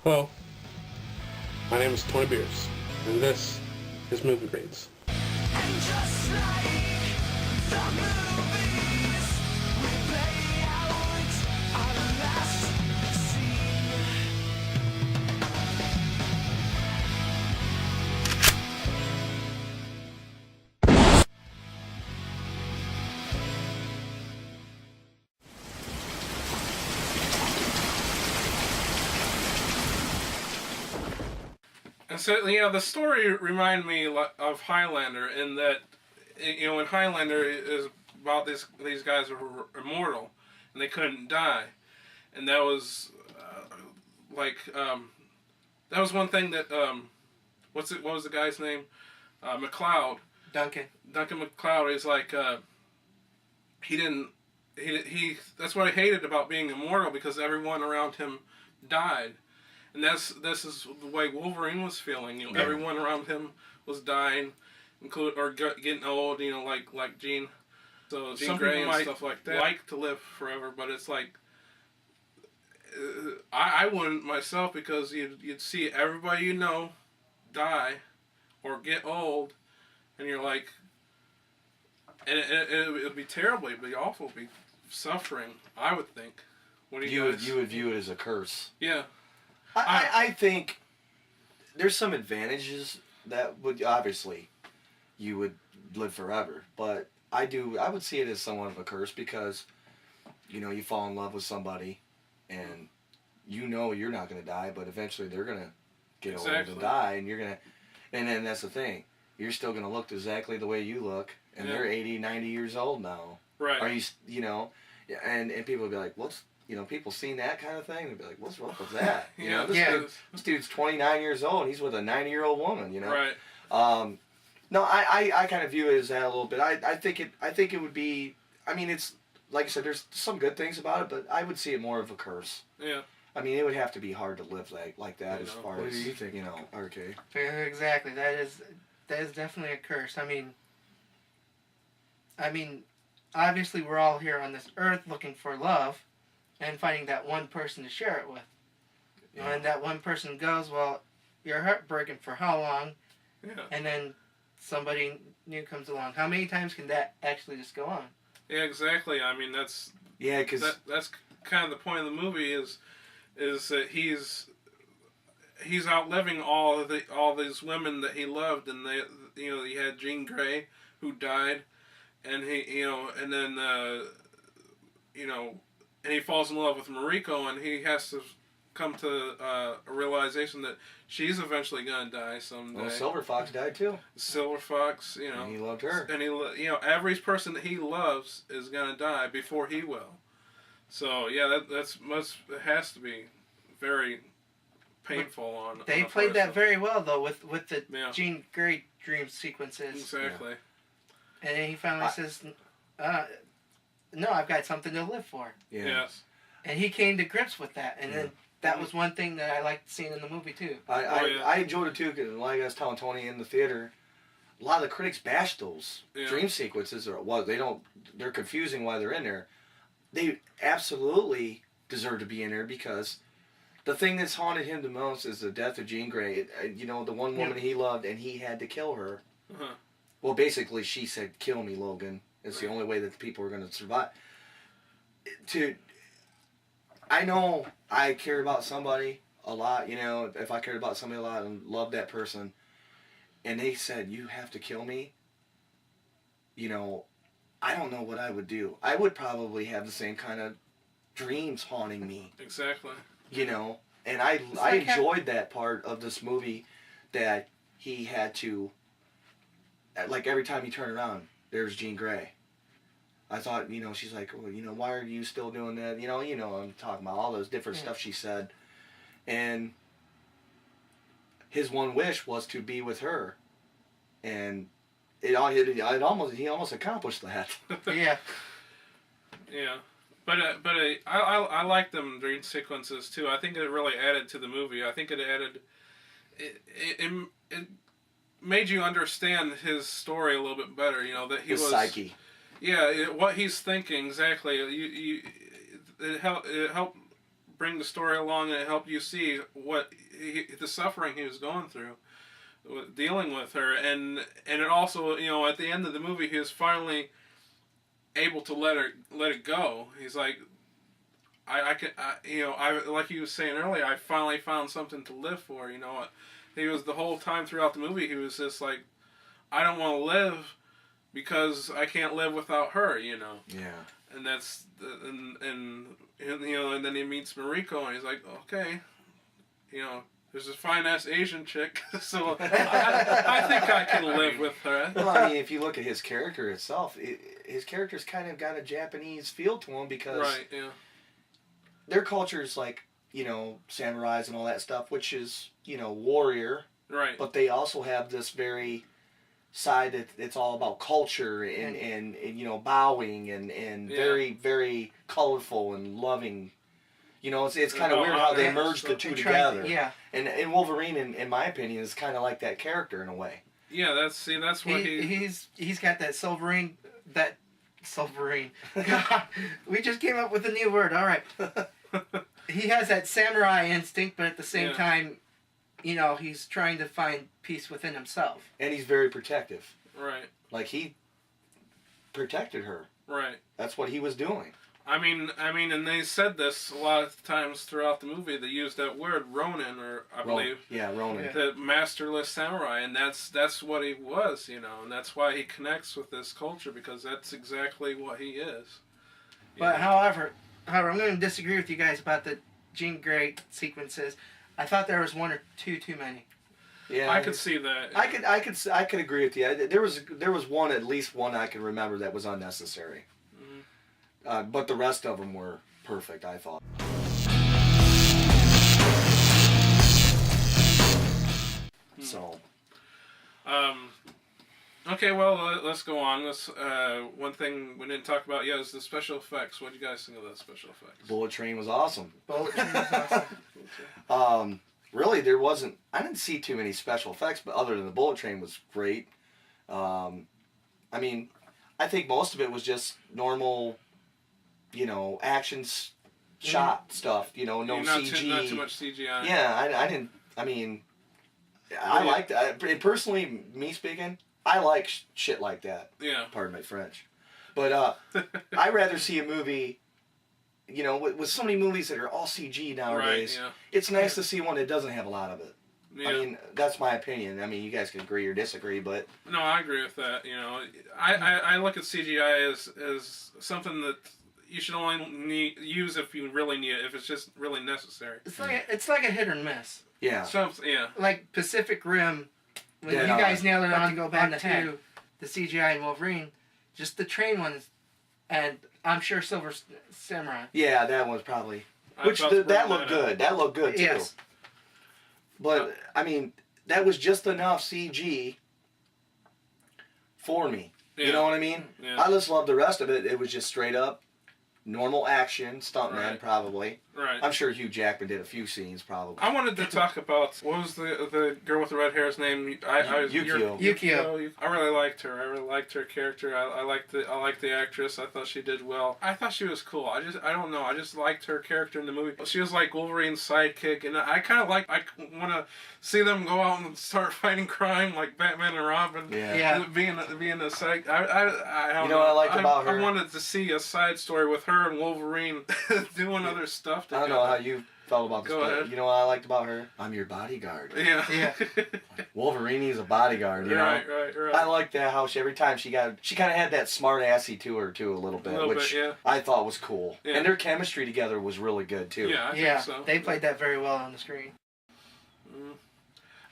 Hello, my name is Tony Beers, and this is Movie Reads. And just like the movies, we play out our last scene. And so, the story reminded me of Highlander in that, in Highlander is about these guys who were immortal and they couldn't die, and that was that was one thing that what was the guy's name? McLeod. Duncan. Duncan McLeod is like he didn't he that's what I hated about being immortal, because everyone around him died. And this is the way Wolverine was feeling. Everyone around him was dying, getting old. Like Jean. So Jean Grey and stuff like that. Like to live forever, but it's like I wouldn't myself, because you'd see everybody die or get old, and you're like, and it would be terrible. It'd be awful. It'd be suffering. I would think. What do you guys? You would view it as a curse. Yeah. I think there's some advantages that would, obviously, you would live forever, but I would see it as somewhat of a curse, because you fall in love with somebody and you're not going to die, but eventually they're going to get old and die, and then that's the thing, you're still going to look exactly the way you look, and they're 80, 90 years old now. Right. Are you, and people would be like, what's, people seen that kind of thing, they'd be like, what's wrong with that? This dude's 29 years old, and he's with a 90-year-old woman, Right. No, I kind of view it as that a little bit. I think it would be, it's, like I said, there's some good things about it, but I would see it more of a curse. Yeah. It would have to be hard to live like that, as far as, what do you think? RK. Exactly. That is definitely a curse. Obviously we're all here on this earth looking for love and finding that one person to share it with. Yeah. And that one person goes, well, you're heartbroken for how long? Yeah. And then somebody new comes along. How many times can that actually just go on? Yeah, exactly. That's that's kind of the point of the movie is that he's outliving all these women that he loved, and he had Jean Grey who died, and and then and he falls in love with Mariko, and he has to come to a realization that she's eventually gonna die someday. Well, Silver Fox died too. Silver Fox, And he loved her. and every person that he loves is gonna die before he will. So yeah, it has to be very painful on. They on a played that person. very well though with the Yeah. Jean Grey dream sequences. Exactly. And then he finally says, "No, I've got something to live for." Yeah. Yes. And he came to grips with that, and then that was one thing that I liked seeing in the movie too. I enjoyed it too, because like I was telling Tony in the theater, a lot of the critics bash those dream sequences, they're confusing why they're in there. They absolutely deserve to be in there, because the thing that's haunted him the most is the death of Jean Grey. The one woman he loved, and he had to kill her. Uh-huh. Well, basically, she said, "Kill me, Logan." It's the only way that the people are going to survive. I know I care about somebody a lot, if I cared about somebody a lot and loved that person, and they said, "You have to kill me," I don't know what I would do. I would probably have the same kind of dreams haunting me. Exactly. And I enjoyed that part of this movie, that he had to, like, every time he turned around, there's Jean Grey. I thought, she's like, well, why are you still doing that? I'm talking about all those different stuff she said. And his one wish was to be with her. And he almost accomplished that. Yeah. Yeah. But I like them dream sequences too. I think it really added to the movie. I think it added, it made you understand his story a little bit better. That he His was psyche. Yeah, what he's thinking exactly. It helped bring the story along and help you see the suffering he was going through, dealing with her, and it also, at the end of the movie, he was finally able to let it go. He's like, like he was saying earlier, I finally found something to live for. He was the whole time throughout the movie. He was just like, I don't want to live because I can't live without her. Yeah. And that's and then he meets Mariko, and he's like, okay, there's this fine ass Asian chick, so I think I can live with her. Well, I mean, if you look at his character itself, his character's kind of got a Japanese feel to him because their culture's like, samurais and all that stuff, which is, warrior. Right. But they also have this very side that it's all about culture and bowing and very, very colorful and loving. It's kind of weird how they merge the two together. Yeah. And Wolverine, in my opinion, is kind of like that character in a way. Yeah, that's what he's got that Silverine. God, we just came up with a new word. All right. He has that samurai instinct, but at the same time, he's trying to find peace within himself. And he's very protective. Right. Like, he protected her. Right. That's what he was doing. I mean, and they said this a lot of times throughout the movie. They used that word Ronin, or I believe. Yeah, Ronin. The masterless samurai, and that's what he was, and that's why he connects with this culture, because that's exactly what he is. But however, I'm going to disagree with you guys about the Jean Grey sequences. I thought there was one or two too many. Yeah, I could see that. I could agree with you. There was at least one I can remember that was unnecessary. But the rest of them were perfect, I thought. So. Okay, well, let's go on. One thing we didn't talk about yet is the special effects. What do you guys think of the special effects? Bullet Train was awesome. Bullet Train was awesome. Really, I didn't see too many special effects, but other than the Bullet Train was great. I mean, I think most of it was just normal, action shot stuff, no CG. Not too much CGI. Yeah, I didn't, I liked it. Personally, me speaking, I like shit like that. Yeah. Pardon my French. But I'd rather see a movie, with so many movies that are all CG nowadays, right, yeah. It's nice to see one that doesn't have a lot of it. Yeah. I mean, that's my opinion. I mean, you guys can agree or disagree, but... No, I agree with that. I look at CGI as something that you should only use if you really need it, if it's just really necessary. It's like a hit or miss. Yeah. Yeah. Like Pacific Rim, when you guys nailed it on to the CGI in Wolverine, just the train ones, and I'm sure Silver Samurai. Yeah, that one's probably... that looked good. That looked good, too. Yes. But, I mean, that was just enough CG for me. Yeah. You know what I mean? Yeah. I just loved the rest of it. It was just straight up normal action, stuntman, Right. Probably. Right. I'm sure Hugh Jackman did a few scenes, probably. I wanted to talk about, what was the girl with the red hair's name? Yukio. I really liked her. I really liked her character. I liked the actress. I thought she did well. I thought she was cool. I don't know. I just liked her character in the movie. She was like Wolverine's sidekick, and I kind of I want to see them go out and start fighting crime like Batman and Robin. Yeah. Being a side. I don't know what I liked about her? I wanted to see a side story with her and Wolverine doing other stuff together. I don't know how you felt about this, Go but ahead. you know what I liked about her? I'm your bodyguard. Yeah. Wolverine is a bodyguard, you know? Right. I liked that how every time she kind of had that smart assy to her too a little bit, which yeah. I thought was cool. Yeah. And their chemistry together was really good too. Yeah, I think so. They played that very well on the screen.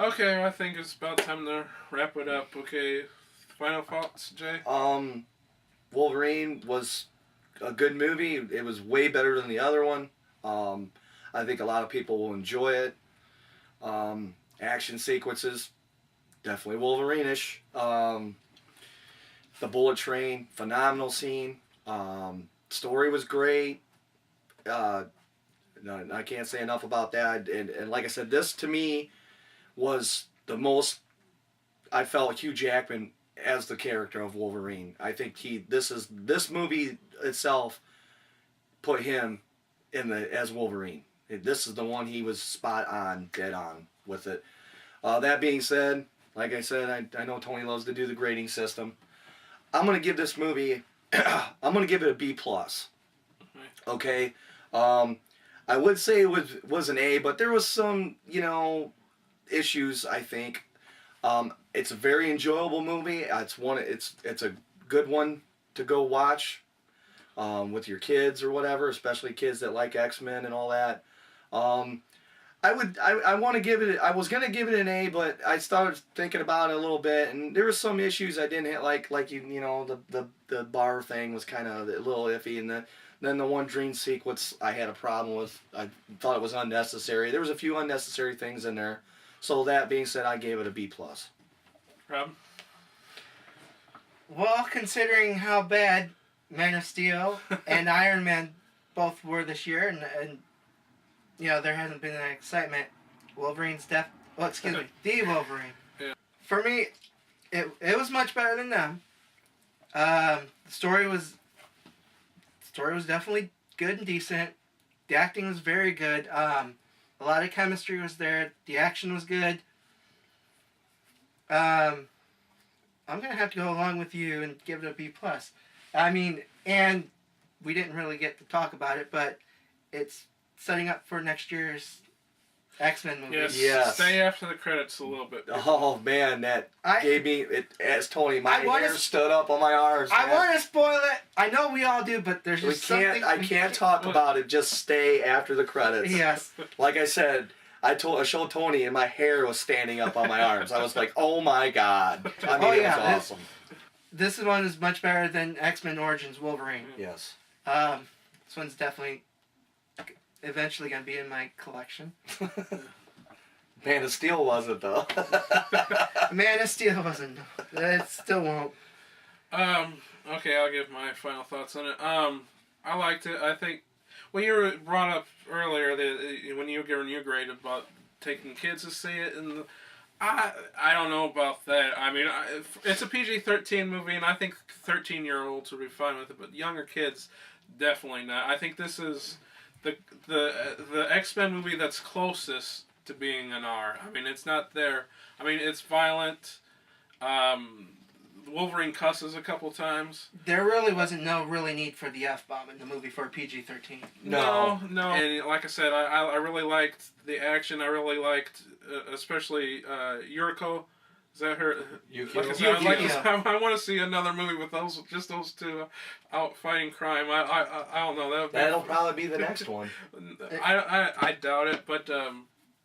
Okay, I think it's about time to wrap it up. Okay, final thoughts, Jay? Wolverine was a good movie. It was way better than the other one. I think a lot of people will enjoy it. Action sequences, definitely Wolverine-ish. The Bullet Train, phenomenal scene. Story was great. No, I can't say enough about that. And like I said, this to me was the most I felt Hugh Jackman as the character of Wolverine. I think this movie itself put him as Wolverine. This is the one he was spot on, dead on with it. That being said, like I said, I know Tony loves to do the grading system. I'm going to give this movie, I'm going to give it a B+. Okay? I would say it was an A, but there was some, issues, I think. It's a very enjoyable movie. It's a good one to go watch with your kids or whatever, especially kids that like X-Men and all that. I want to give it. I was gonna give it an A, but I started thinking about it a little bit, and there were some issues I didn't hit, like the bar thing was kind of a little iffy, and then the one dream sequence I had a problem with. I thought it was unnecessary. There was a few unnecessary things in there. So that being said, I gave it a B+. Rob? Well, considering how bad Man of Steel and Iron Man both were this year, and there hasn't been that excitement. Wolverine's the Wolverine. Yeah. For me, it was much better than them. The story was definitely good and decent. The acting was very good. A lot of chemistry was there. The action was good. I'm gonna have to go along with you and give it a B+. I mean, and we didn't really get to talk about it, but it's setting up for next year's X-Men movie. Yes. Stay after the credits a little bit. Oh man, gave me it. As Tony, my hair stood up on my arms. I want to spoil it. I know we all do, but there's just something. I can't talk about it. Just stay after the credits. Yes. Like I said, I showed Tony, and my hair was standing up on my arms. I was like, "Oh my god!" I mean, it was awesome. This one is much better than X-Men Origins Wolverine. Yes. This one's definitely eventually gonna be in my collection. Man of Steel wasn't though. Man of Steel wasn't. It still won't. Okay, I'll give my final thoughts on it. I liked it. I think you brought up earlier that when you were giving your grade about taking kids to see it, and I don't know about that. I mean, it's a PG-13 movie, and I think 13-year-olds would be fine with it, but younger kids, definitely not. I think this is the X-Men movie that's closest to being an R. I mean, it's not there. I mean, it's violent. Wolverine cusses a couple times. There really wasn't no really need for the F-bomb in the movie for PG-13. No. And like I said, I really liked the action. I really liked, especially Yuriko. Is that her? Yukio. I want to see another movie with those two out fighting crime. I don't know. That'll probably be the next one. I doubt it, but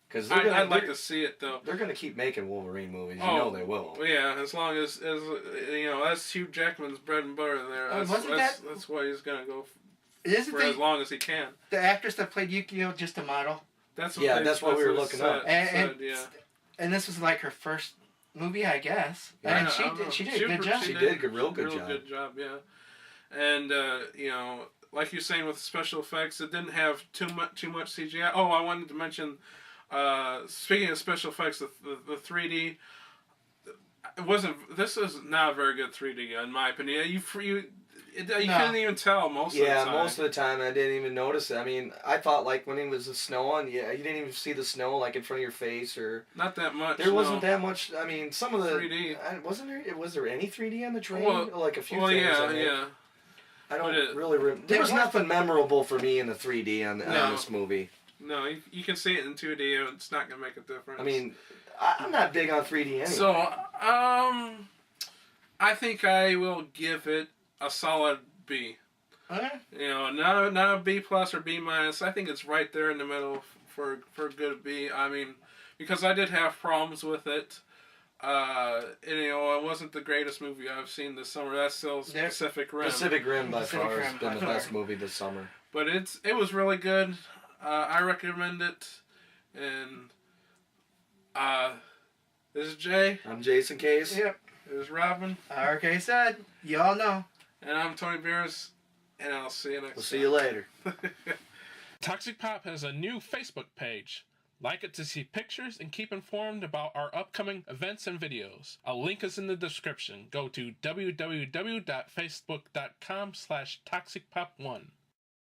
because I'd like to see it though. They're gonna keep making Wolverine movies. You know they will. Yeah, as long as that's Hugh Jackman's bread and butter there. That's why he's gonna go for as long as he can. The actress that played Yukio just a model. That's what we were looking up. And this was like her first movie, I guess. Yeah, and she did a good job. She did a real good job, yeah. And like you're saying with special effects, it didn't have too much CGI. Oh, I wanted to mention, speaking of special effects, the 3D. It wasn't. This is not a very good 3D in my opinion. You couldn't even tell most of the time. Yeah, most of the time I didn't even notice it. I mean, I thought like when it was snowing, you didn't even see the snow like in front of your face or. Not that much. There wasn't that much. I mean, some of the 3D. Wasn't there? Was there any 3D on the train? Well, like a few things. Yeah. I don't really. There was nothing memorable for me in the 3D on this movie. No, you can see it in 2D. It's not gonna make a difference. I mean, I'm not big on 3D anyway. So, I think I will give it a solid B. Okay. Not a B plus or B minus. I think it's right there in the middle for a good B. I mean, because I did have problems with it. It wasn't the greatest movie I've seen this summer. That's still Pacific Rim. Pacific Rim by far has been the best movie this summer. But it was really good. I recommend it. And this is Jay. I'm Jason Case. Yep. This is Robin. RK said, y'all know. And I'm Tony Beers. And I'll see you next time. We'll see you later. Toxic Pop has a new Facebook page. Like it to see pictures and keep informed about our upcoming events and videos. A link is in the description. Go to www.facebook.com/toxicpop1.